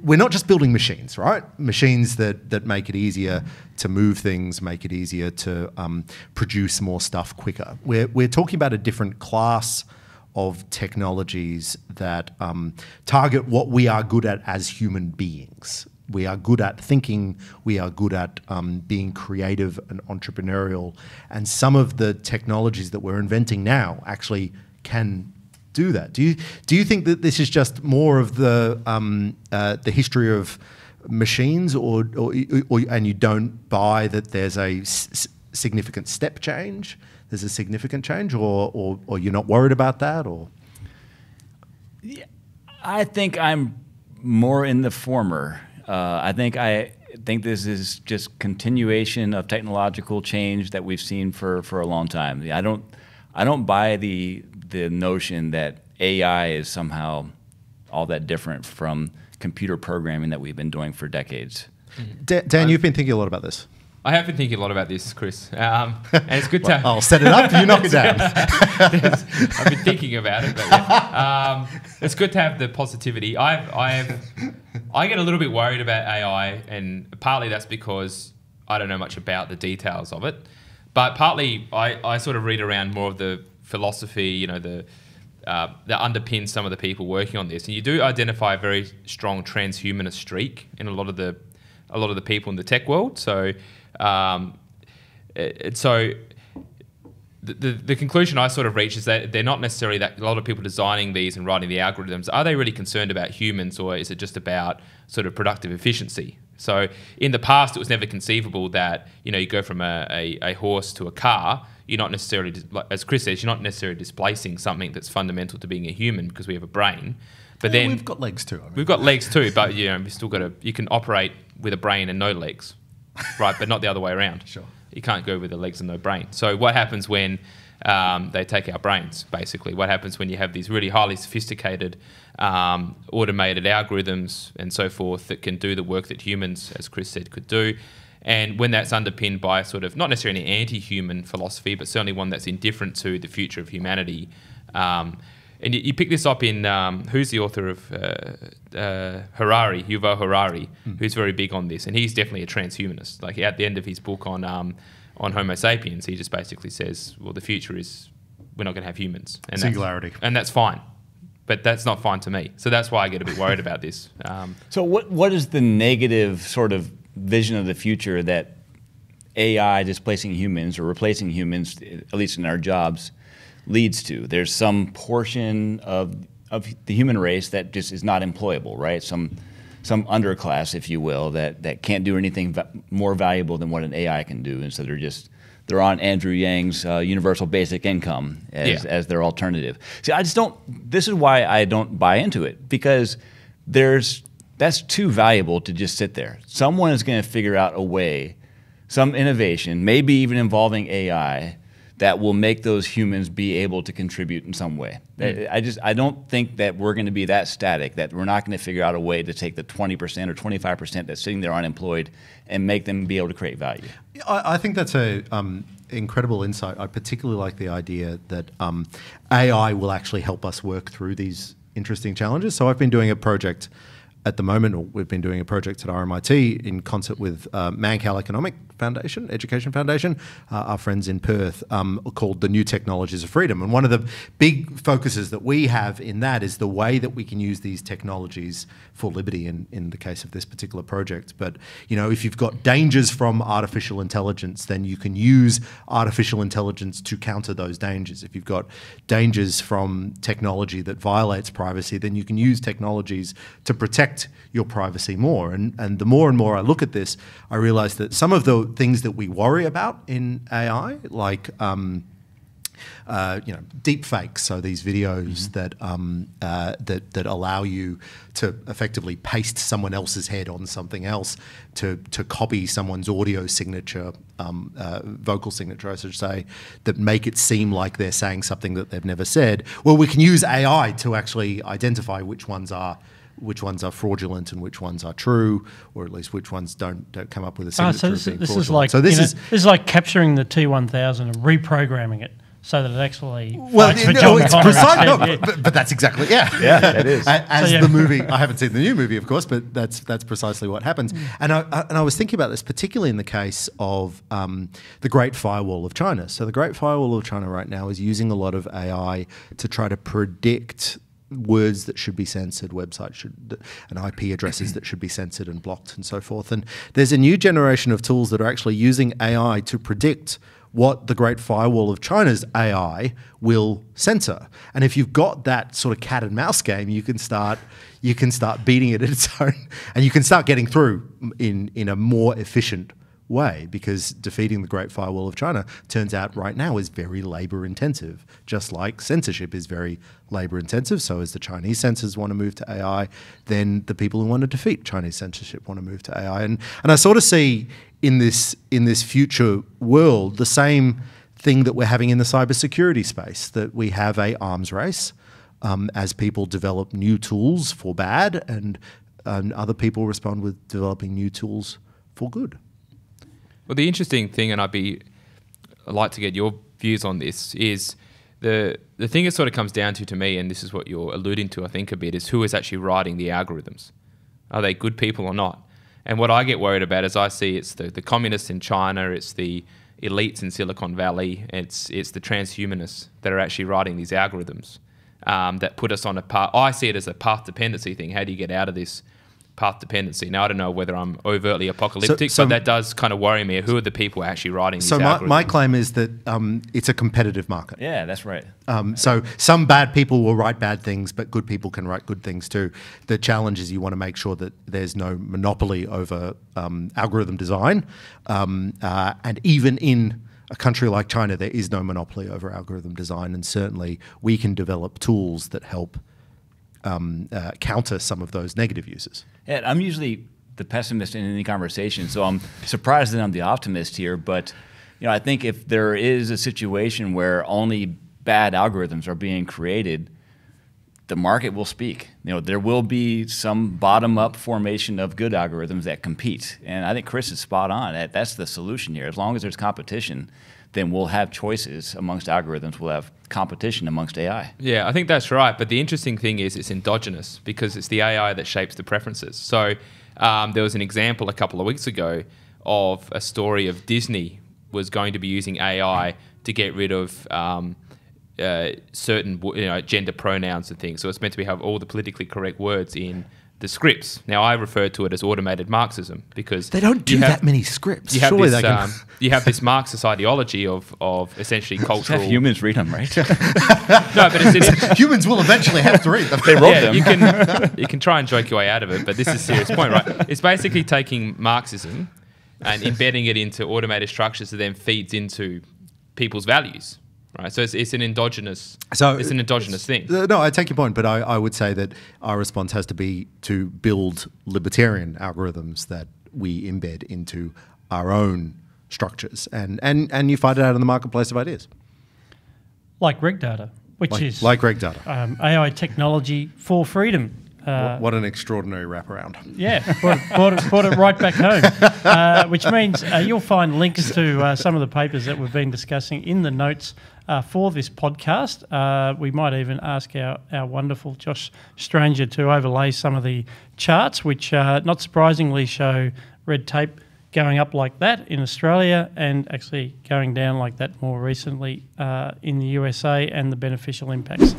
we're not just building machines, right? Machines that make it easier to move things, make it easier to produce more stuff quicker. We're talking about a different class of technologies that target what we are good at as human beings. We are good at thinking, we are good at being creative and entrepreneurial, and some of the technologies that we're inventing now actually can do that. Do you think that this is just more of the history of machines, or and you don't buy that there's a significant step change? There's a significant change, or you're not worried about that, or? Yeah, I think I'm more in the former. I think this is just continuation of technological change that we've seen for a long time. I don't buy the notion that AI is somehow all that different from computer programming that we've been doing for decades. Dan, you've been thinking a lot about this. I have been thinking a lot about this, Chris, and it's good to. I'll set it up. You knock it down. I've been thinking about it, but yeah. It's good to have the positivity. I get a little bit worried about AI, and partly that's because I don't know much about the details of it, but partly I sort of read around more of the philosophy, that underpins some of the people working on this, and you do identify a very strong transhumanist streak in a lot of the people in the tech world. So. The conclusion I sort of reach is that they're not necessarily that a lot of people designing these and writing the algorithms, are they really concerned about humans, or is it just about sort of productive efficiency? So in the past, it was never conceivable that, you go from a horse to a car. You're not necessarily, as Chris says, you're not necessarily displacing something that's fundamental to being a human because we have a brain. But then we've got legs too. We've got legs too, but we've still got you can operate with a brain and no legs. Right, but not the other way around. Sure. You can't go with the legs and no brain. So what happens when they take our brains, basically? What happens when you have these really highly sophisticated, automated algorithms and so forth that can do the work that humans, as Chris said, could do? And when that's underpinned by sort of, not necessarily an anti-human philosophy, but certainly one that's indifferent to the future of humanity. And you pick this up in, who's the author of Yuval Harari, who's very big on this, and he's definitely a transhumanist. Like at the end of his book on Homo sapiens, he just basically says, well, the future is we're not going to have humans. And singularity. And that's fine. But that's not fine to me. So that's why I get a bit worried about this. So what is the negative sort of vision of the future that AI displacing humans or replacing humans, at least in our jobs, leads to? There's some portion of the human race that just is not employable, right? Some underclass, if you will, that can't do anything more valuable than what an AI can do, and so they're on Andrew Yang's universal basic income as their alternative. See, I just don't. This is why I don't buy into it, because that's too valuable to just sit there. Someone is going to figure out a way, some innovation, maybe even involving AI, that will make those humans be able to contribute in some way. I don't think that we're going to be that static, that we're not going to figure out a way to take the 20% or 25% that's sitting there unemployed and make them be able to create value. I think that's a incredible insight. I particularly like the idea that AI will actually help us work through these interesting challenges. So I've been doing a project at the moment, or we've been doing a project at RMIT in concert with Mancal Education Foundation, our friends in Perth, called The New Technologies of Freedom. And one of the big focuses that we have in that is the way that we can use these technologies for liberty in the case of this particular project. But, if you've got dangers from artificial intelligence, then you can use artificial intelligence to counter those dangers. If you've got dangers from technology that violates privacy, then you can use technologies to protect your privacy more. And the more and more I look at this, I realize that some of the things that we worry about in AI, like deep fakes. So these videos that allow you to effectively paste someone else's head on something else to copy someone's audio signature, vocal signature, I should say, that make it seem like they're saying something that they've never said. Well, we can use AI to actually identify which ones are fraudulent and which ones are true, or at least which ones don't come up with a signature of being fraudulent. This is like capturing the T1000 and reprogramming it so that it actually but that's exactly it is. As the movie, I haven't seen the new movie, of course, but that's precisely what happens. And I was thinking about this particularly in the case of the Great Firewall of China. So the Great Firewall of China right now is using a lot of AI to try to predict words that should be censored, websites and IP addresses that should be censored and blocked and so forth. And there's a new generation of tools that are actually using AI to predict what the Great Firewall of China's AI will censor. And if you've got that sort of cat and mouse game, you can start beating it at its own, and you can start getting through in a more efficient way, because defeating the Great Firewall of China turns out right now is very labor intensive, just like censorship is very labor intensive. So as the Chinese censors want to move to AI, then the people who want to defeat Chinese censorship want to move to AI. And I sort of see in this future world the same thing that we're having in the cybersecurity space, that we have a arms race as people develop new tools for bad, and other people respond with developing new tools for good. Well, the interesting thing, and I'd like to get your views on this, is the thing it sort of comes down to me, and this is what you're alluding to, I think, a bit, is who is actually writing the algorithms. Are they good people or not? And what I get worried about is I see it's the communists in China, it's the elites in Silicon Valley, it's the transhumanists that are actually writing these algorithms that put us on a path. I see it as a path dependency thing. How do you get out of this path dependency? Now, I don't know whether I'm overtly apocalyptic, but that does kind of worry me. Who are the people actually writing these algorithms? So my claim is that it's a competitive market. Yeah, that's right. So some bad people will write bad things, but good people can write good things too. The challenge is you want to make sure that there's no monopoly over algorithm design. And even in a country like China, there is no monopoly over algorithm design. And certainly we can develop tools that help counter some of those negative uses. Yeah, I'm usually the pessimist in any conversation, so I'm surprised that I'm the optimist here. But I think if there is a situation where only bad algorithms are being created, the market will speak. There will be some bottom-up formation of good algorithms that compete, and I think Chris is spot on. That's the solution here. As long as there's competition, then we'll have choices amongst algorithms. We'll have competition amongst AI. Yeah, I think that's right. But the interesting thing is it's endogenous, because it's the AI that shapes the preferences. So there was an example a couple of weeks ago of a story of Disney was going to be using AI to get rid of certain gender pronouns and things. So it's meant to have all the politically correct words in the scripts. Now, I refer to it as automated Marxism, because they don't do that many scripts. You have you have this Marxist ideology of essentially cultural. Humans read them, right? No, but humans will eventually have to read them. They wrote them. You can try and joke your way out of it, but this is a serious point, right? It's basically taking Marxism and embedding it into automated structures that then feeds into people's values. Right, so it's an endogenous. It's an endogenous thing. No, I take your point, but I would say that our response has to be to build libertarian algorithms that we embed into our own structures, and you find it out in the marketplace of ideas, like RegData, which is like RegData, AI technology for freedom. What an extraordinary wraparound. Yeah, brought it right back home, which means you'll find links to some of the papers that we've been discussing in the notes for this podcast. We might even ask our wonderful Josh Stranger to overlay some of the charts, which not surprisingly show red tape going up like that in Australia and actually going down like that more recently in the USA, and the beneficial impacts.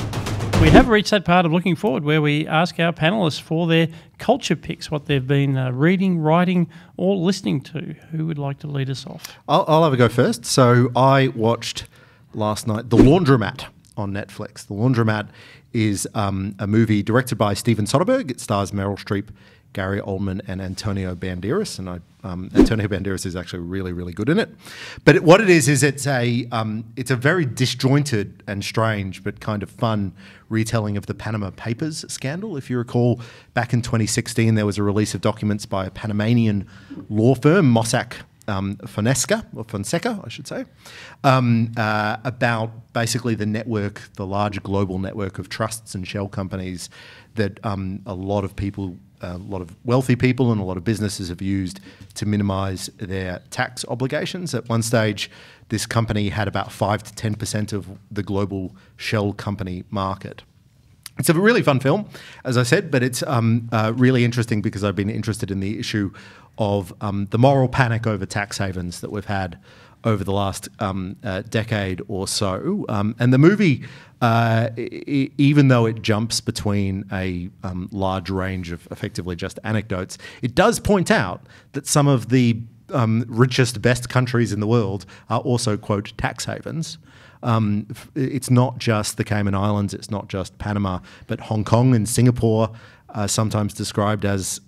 We have reached that part of Looking Forward where we ask our panellists for their culture picks, what they've been reading, writing, or listening to. Who would like to lead us off? I'll have a go first. So I watched last night The Laundromat on Netflix. The Laundromat is a movie directed by Steven Soderbergh. It stars Meryl Streep Gary Oldman and Antonio Banderas, and Antonio Banderas is actually really, really good in it. But what it is it's a very disjointed and strange but kind of fun retelling of the Panama Papers scandal. If you recall, back in 2016, there was a release of documents by a Panamanian law firm, Mossack Fonseca, I should say, about basically the network, the large global network of trusts and shell companies that a lot of people, a lot of wealthy people and a lot of businesses have used to minimise their tax obligations. At one stage, this company had about 5 to 10% of the global shell company market. It's a really fun film, as I said, but it's really interesting because I've been interested in the issue of the moral panic over tax havens that we've had over the last decade or so. And the movie, even though it jumps between a large range of effectively just anecdotes, it does point out that some of the richest, best countries in the world are also, quote, tax havens. It's not just the Cayman Islands, it's not just Panama, but Hong Kong and Singapore are sometimes described as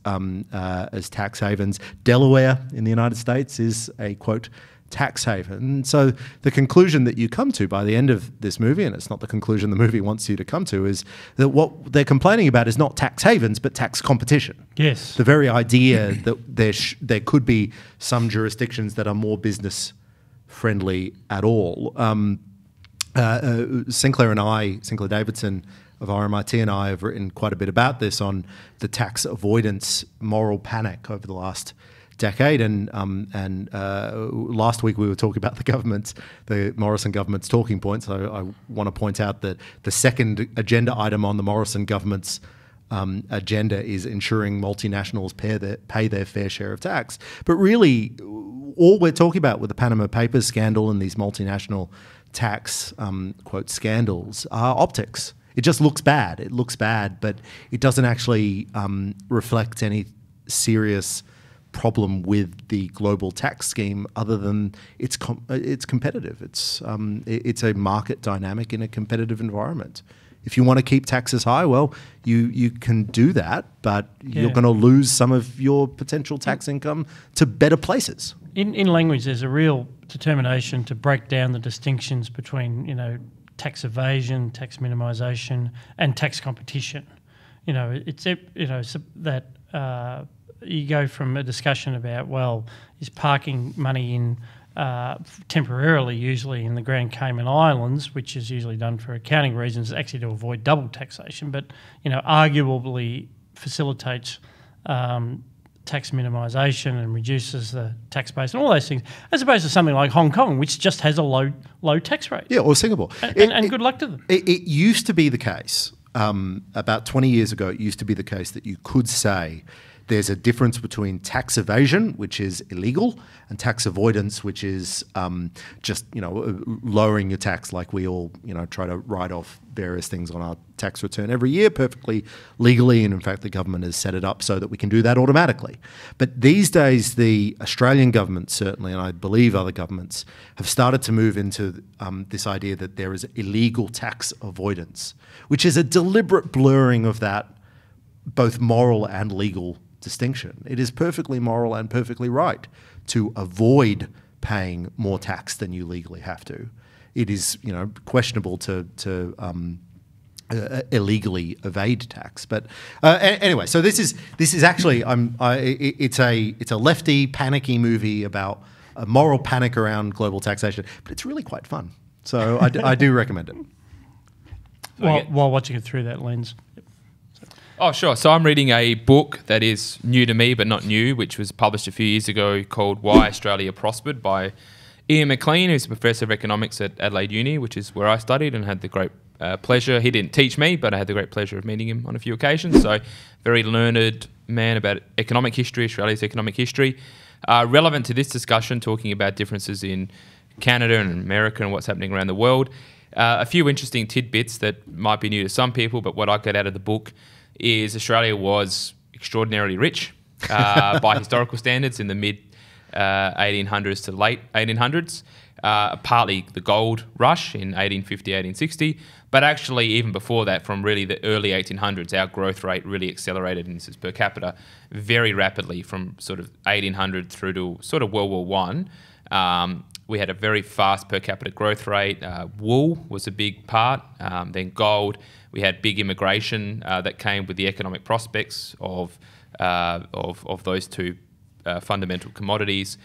tax havens. Delaware in the United States is a, quote, tax haven. So the conclusion that you come to by the end of this movie, and it's not the conclusion the movie wants you to come to, is that what they're complaining about is not tax havens, but tax competition. Yes. The very idea that there could be some jurisdictions that are more business friendly at all. Sinclair Davidson of RMIT and I have written quite a bit about this on the tax avoidance moral panic over the last decade. And last week we were talking about the Morrison government's talking points. So I want to point out that the second agenda item on the Morrison government's agenda is ensuring multinationals pay their fair share of tax. But really, all we're talking about with the Panama Papers scandal and these multinational tax, quote, scandals are optics. It just looks bad. It looks bad, but it doesn't actually reflect any serious problem with the global tax scheme other than it's competitive. It's a market dynamic in a competitive environment. If you want to keep taxes high, well, you can do that, but you're going to lose some of your potential tax income to better places. In language, there's a real determination to break down the distinctions between, tax evasion, tax minimisation, and tax competition. That you go from a discussion about, well, is parking money in temporarily, usually in the Grand Cayman Islands, which is usually done for accounting reasons, actually to avoid double taxation, but arguably facilitates tax minimisation and reduces the tax base and all those things, as opposed to something like Hong Kong, which just has a low tax rate. Yeah, or Singapore. And good luck to them. It used to be the case, about 20 years ago, it used to be the case that you could say there's a difference between tax evasion, which is illegal, and tax avoidance, which is just lowering your tax, like we all try to write off various things on our tax return every year perfectly legally, and in fact the government has set it up so that we can do that automatically. But these days the Australian government certainly, and I believe other governments, have started to move into this idea that there is illegal tax avoidance, which is a deliberate blurring of that both moral and legal distinction. It is perfectly moral and perfectly right to avoid paying more tax than you legally have to. It is, questionable to illegally evade tax. But anyway, so this is actually it's a lefty panicky movie about a moral panic around global taxation, but it's really quite fun. So I do recommend it. While watching it through that lens. Oh, sure. So I'm reading a book that is new to me but not new, which was published a few years ago, called Why Australia Prospered by Ian Mclean, who's a professor of economics at Adelaide Uni, which is where I studied and had the great pleasure. He didn't teach me, but I had the great pleasure of meeting him on a few occasions. So very learned man about economic history, Australia's economic history. Relevant to this discussion, talking about differences in Canada and America and what's happening around the world. A few interesting tidbits that might be new to some people, but what I got out of the book is Australia was extraordinarily rich by historical standards in the mid 1800s to late 1800s. partly the gold rush in 1850, 1860, but actually even before that, from really the early 1800s, our growth rate really accelerated, and this is per capita, very rapidly from sort of 1800 through to sort of World War One. We had a very fast per capita growth rate. Wool was a big part, then gold. We had big immigration that came with the economic prospects of those two fundamental commodities.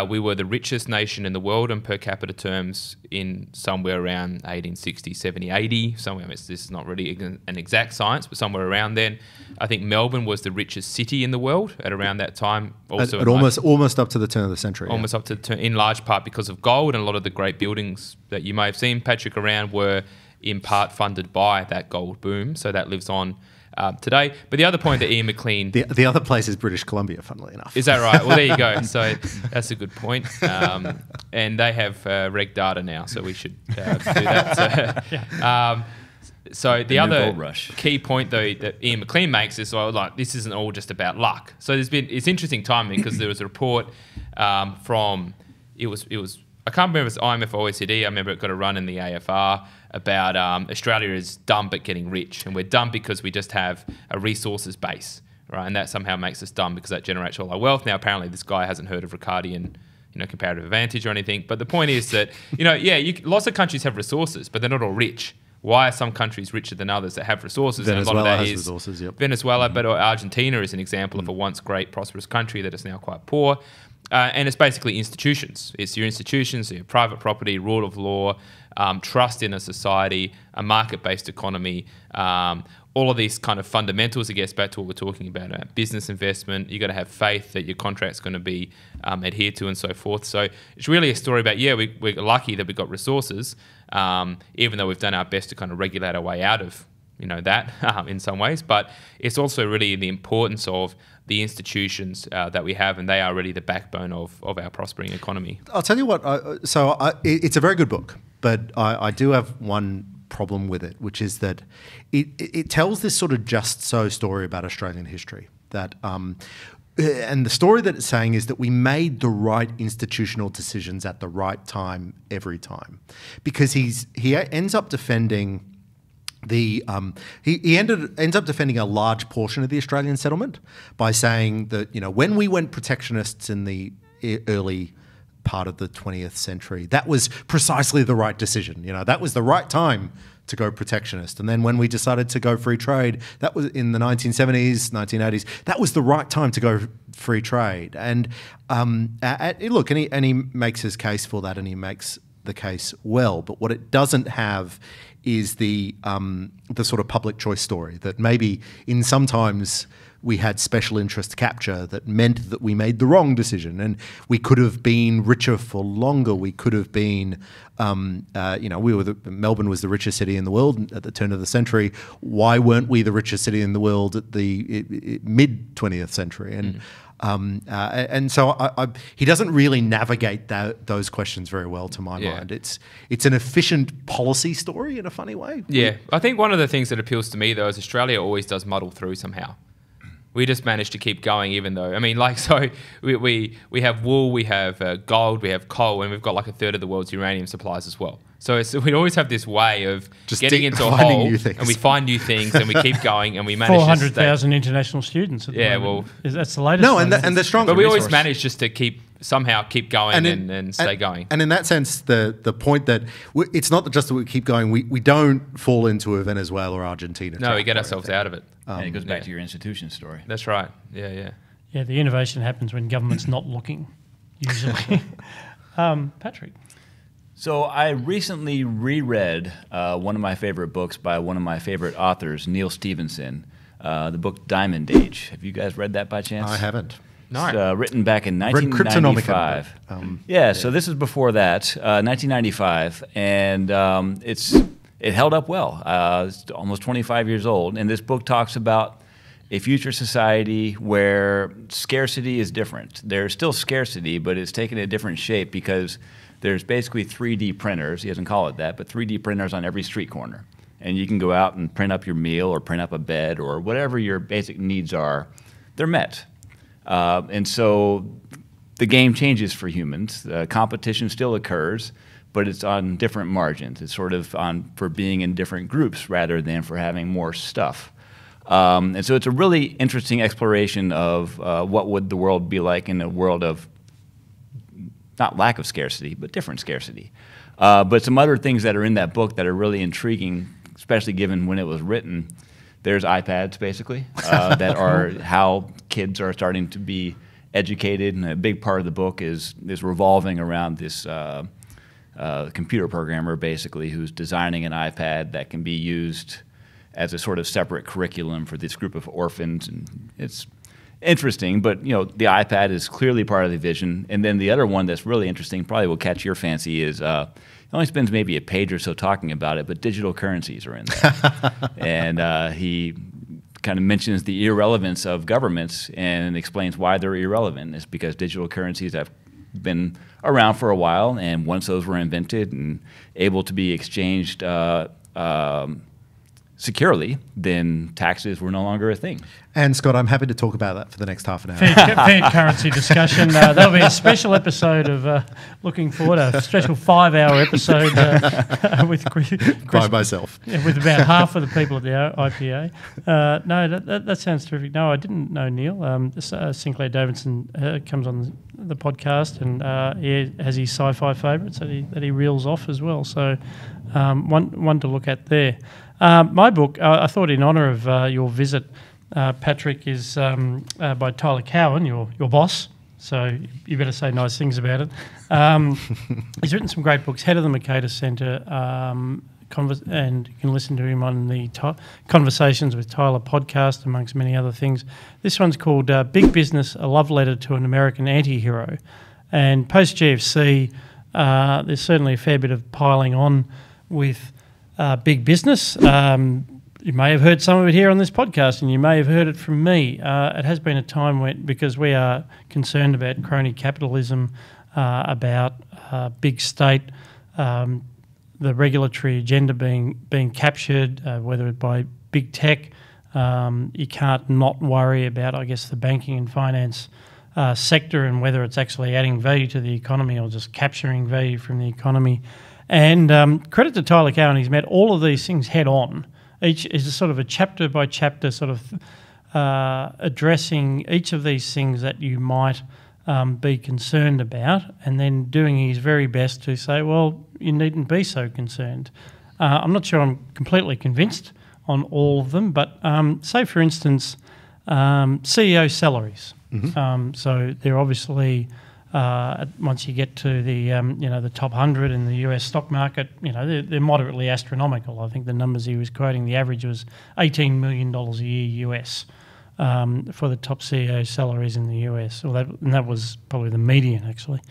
We were the richest nation in the world in per capita terms in somewhere around 1860, 70, 80. Somewhere, this is not really an exact science, but somewhere around then. I think Melbourne was the richest city in the world at around that time. Also at almost up to the turn of the century. Almost up to the turn, in large part because of gold, and a lot of the great buildings that you may have seen, Patrick, around were in part funded by that gold boom. So that lives on today. But the other point that Ian Mclean... The other place is British Columbia, funnily enough. Is that right? Well, there you go. So that's a good point. And they have Reg Data now, so we should do that. So the other key point, though, that Ian Mclean makes is, this isn't all just about luck. So it's interesting timing because there was a report from... It was I can't remember if it's IMF or OECD. I remember it got a run in the AFR about Australia is dumb but getting rich, and we're dumb because we just have a resources base, right? And that somehow makes us dumb because that generates all our wealth. Now, apparently, this guy hasn't heard of Ricardian, comparative advantage or anything. But the point is that, lots of countries have resources, but they're not all rich. Why are some countries richer than others that have resources? Venezuela and a lot of that has is resources, yep. Venezuela, but Argentina is an example of a once great, prosperous country that is now quite poor. And it's basically institutions. It's your institutions, your private property, rule of law, trust in a society, a market-based economy, all of these kind of fundamentals. It gets back to what we're talking about, business investment. You've got to have faith that your contract's going to be adhered to and so forth. So it's really a story about, we're lucky that we've got resources, even though we've done our best to kind of regulate our way out of that in some ways. But it's also really the importance of the institutions that we have, and they are really the backbone of our prospering economy. I'll tell you what, it's a very good book, but I do have one problem with it, which is that it tells this sort of just so story about Australian history. That and the story that it's saying is that we made the right institutional decisions at the right time every time, because he ends up defending he ends up defending a large portion of the Australian settlement by saying that when we went protectionists in the early part of the 20th century, that was precisely the right decision. That was the right time to go protectionist. And then when we decided to go free trade, that was in the 1970s, 1980s, that was the right time to go free trade. And look, and he makes his case for that, and he makes the case well. But what it doesn't have is the sort of public choice story that maybe in sometimes we had special interest capture that meant that we made the wrong decision, and we could have been richer for longer. We could have been, Melbourne was the richest city in the world at the turn of the century. Why weren't we the richest city in the world at the mid 20th century? And so he doesn't really navigate those questions very well, to my mind. It's an efficient policy story in a funny way. Yeah, I think one of the things that appeals to me, though, is Australia always does muddle through somehow. We just managed to keep going, even though, we have wool, we have gold, we have coal, and we've got like a third of the world's uranium supplies as well. So we always have this way of just getting into a hole, and we find new things, and we keep going, and we manage 400,000 international students at the moment. That's the latest. No, and the strong. But we always manage just to somehow keep going and stay going. And in that sense, the point that it's not just that we keep going, we don't fall into a Venezuela or Argentina. No, we get ourselves out of it. And it goes back to your institution story. That's right. Yeah. Yeah, the innovation happens when government's not looking, usually. Patrick. So I recently reread one of my favorite books by one of my favorite authors, Neal Stephenson, the book Dimond Age. Have you guys read that by chance? I haven't. No. It's written back in 1995. So this is before that, 1995, and it held up well. It's almost 25 years old, and this book talks about a future society where scarcity is different. There's still scarcity, but it's taken a different shape because there's basically 3D printers. He doesn't call it that, but 3D printers on every street corner. And you can go out and print up your meal or print up a bed or whatever your basic needs are. They're met. And so the game changes for humans. Competition still occurs, but it's on different margins. It's sort of on for being in different groups rather than for having more stuff. And so it's a really interesting exploration of what would the world be like in a world of not lack of scarcity, but different scarcity. But some other things that are in that book that are really intriguing, especially given when it was written. There's iPads, basically, that are how kids are starting to be educated, and a big part of the book is revolving around this computer programmer, basically, who's designing an iPad that can be used as a sort of separate curriculum for this group of orphans, and it's interesting. But you know, the iPad is clearly part of the vision, and then the other one that's really interesting, probably will catch your fancy, is he only spends maybe a page or so talking about it, but digital currencies are in there. And he kind of mentions the irrelevance of governments and explains why they're irrelevant. It's because digital currencies have been around for a while, and once those were invented and able to be exchanged securely, then taxes were no longer a thing. And Scott, I'm happy to talk about that for the next half an hour. Fair currency discussion. That'll be a special episode of looking forward, a special 5-hour episode with Chris, by myself. Yeah, with about half of the people at the IPA. No, that sounds terrific. No, I didn't know Neal. Sinclair Davidson comes on the podcast, and he has his sci-fi favourites that he reels off as well. So one to look at there. My book, I thought in honour of your visit, Patrick, is by Tyler Cowen, your boss. So you better say nice things about it. He's written some great books. Head of the Mercatus Center, and you can listen to him on the Conversations with Tyler podcast, amongst many other things. This one's called Big Business, A Love Letter to an American Anti-Hero. And post-GFC, there's certainly a fair bit of piling on with big business. You may have heard some of it here on this podcast, and you may have heard it from me. It has been a time when, because we are concerned about crony capitalism, about big state, the regulatory agenda being captured, whether by big tech. You can't not worry about, I guess, the banking and finance sector, and whether it's actually adding value to the economy or just capturing value from the economy. And credit to Tyler Cowen, he's met all of these things head on. Each is a sort of a chapter by chapter sort of addressing each of these things that you might be concerned about, and then doing his very best to say, well, you needn't be so concerned. I'm not sure I'm completely convinced on all of them, but say, for instance, CEO salaries. Mm-hmm. So they're obviously... once you get to the the top 100 in the US stock market, they're moderately astronomical. I think the numbers he was quoting, the average was $18 million a year US for the top CEO salaries in the US. Well, that was probably the median, actually.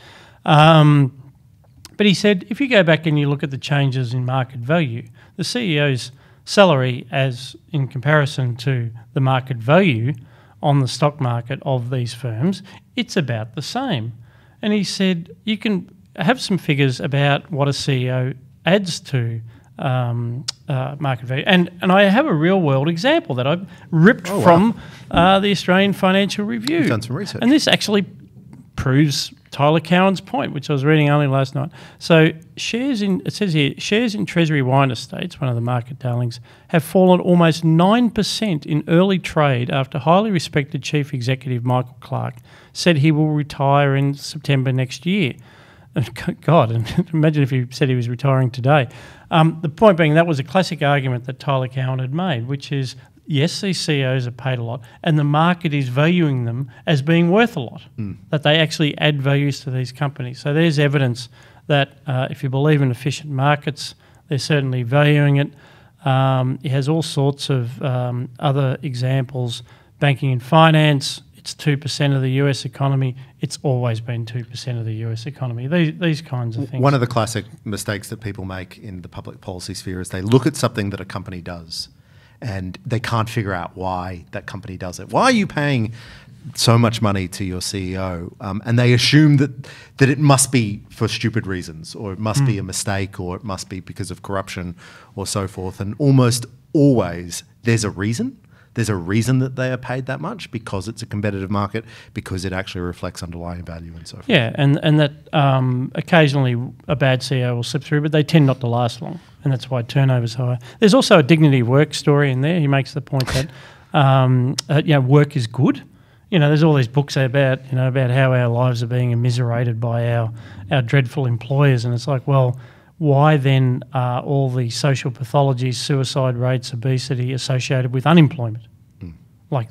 But he said, if you go back and you look at the changes in market value, the CEO's salary, as in comparison to the market value on the stock market of these firms, it's about the same. And he said, you can have some figures about what a CEO adds to market value. And I have a real-world example that I've ripped from the Australian Financial Review. You've done some research. And this actually proves Tyler Cowen's point, which I was reading only last night. So shares in Treasury Wine Estates, one of the market darlings, have fallen almost 9% in early trade after highly respected Chief Executive Michael Clark said he will retire in September next year. God, imagine if he said he was retiring today. The point being, that was a classic argument that Tyler Cowen had made, which is, yes, these CEOs are paid a lot, and the market is valuing them as being worth a lot, that they actually add values to these companies. So there's evidence that if you believe in efficient markets, they're certainly valuing it. It has all sorts of other examples. Banking and finance, it's 2% of the US economy. It's always been 2% of the US economy. These kinds of things. One of the classic mistakes that people make in the public policy sphere is they look at something that a company does and they can't figure out why that company does it. Why are you paying so much money to your CEO? And they assume that it must be for stupid reasons, or it must be a mistake, or it must be because of corruption or so forth. And almost always there's a reason. There's a reason that they are paid that much, because it's a competitive market, because it actually reflects underlying value and so forth. Yeah, and that occasionally a bad CEO will slip through, but they tend not to last long, and that's why turnover's high. There's also a dignity of work story in there. He makes the point that work is good. There's all these books about how our lives are being immiserated by our dreadful employers, and it's like, well, why then are all the social pathologies, suicide rates, obesity associated with unemployment? Like,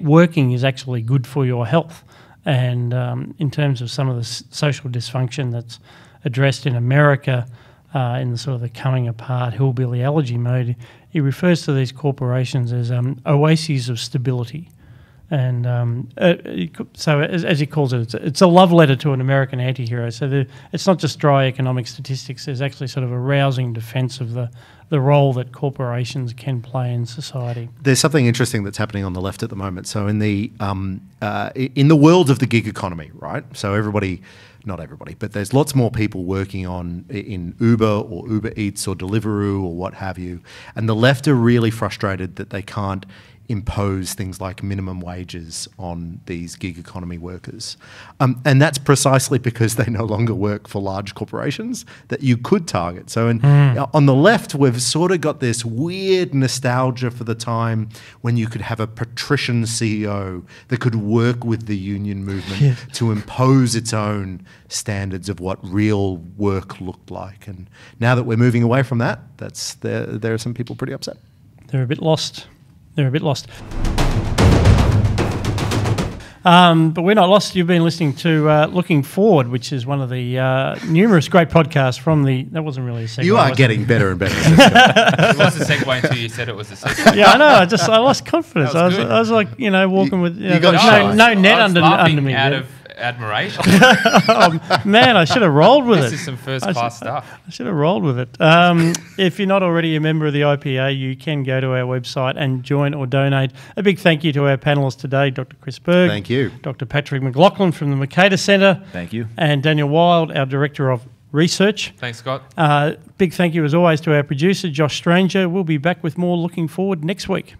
working is actually good for your health. And in terms of some of the social dysfunction that's addressed in America in the sort of the coming apart hillbilly elegy mode, he refers to these corporations as oases of stability. And so, as he calls it, it's a love letter to an American anti-hero. So it's not just dry economic statistics. There's actually sort of a rousing defence of the role that corporations can play in society. There's something interesting that's happening on the left at the moment. So in the world of the gig economy, right? So not everybody, but there's lots more people working in Uber or Uber Eats or Deliveroo or what have you. And the left are really frustrated that they can't impose things like minimum wages on these gig economy workers. And that's precisely because they no longer work for large corporations that you could target. So on the left, we've sort of got this weird nostalgia for the time when you could have a patrician CEO that could work with the union movement to impose its own standards of what real work looked like. And now that we're moving away from that, there are some people pretty upset. They're a bit lost. But we're not lost. You've been listening to Looking Forward, which is one of the numerous great podcasts from that wasn't really a segue. You are getting better and better. It was a segue until you said it was a segue. Yeah, I know. I lost confidence. I was like, walking with no net under me. Out of admiration. Oh, man, I should have rolled with it. This is some first-class stuff. I should have rolled with it. If you're not already a member of the IPA, you can go to our website and join or donate. A big thank you to our panellists today, Dr Chris Berg. Thank you. Dr Patrick McLaughlin from the Mercatus Center. Thank you. And Daniel Wild, our Director of Research. Thanks, Scott. Big thank you, as always, to our producer, Josh Stranger. We'll be back with more Looking Forward next week.